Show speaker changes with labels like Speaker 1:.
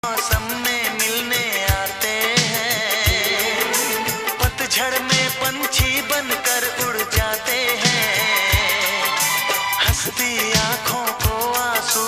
Speaker 1: मौसम में मिलने आते हैं, पतझड़ में पंछी बनकर उड़ जाते हैं, हंसती आंखों को आंसू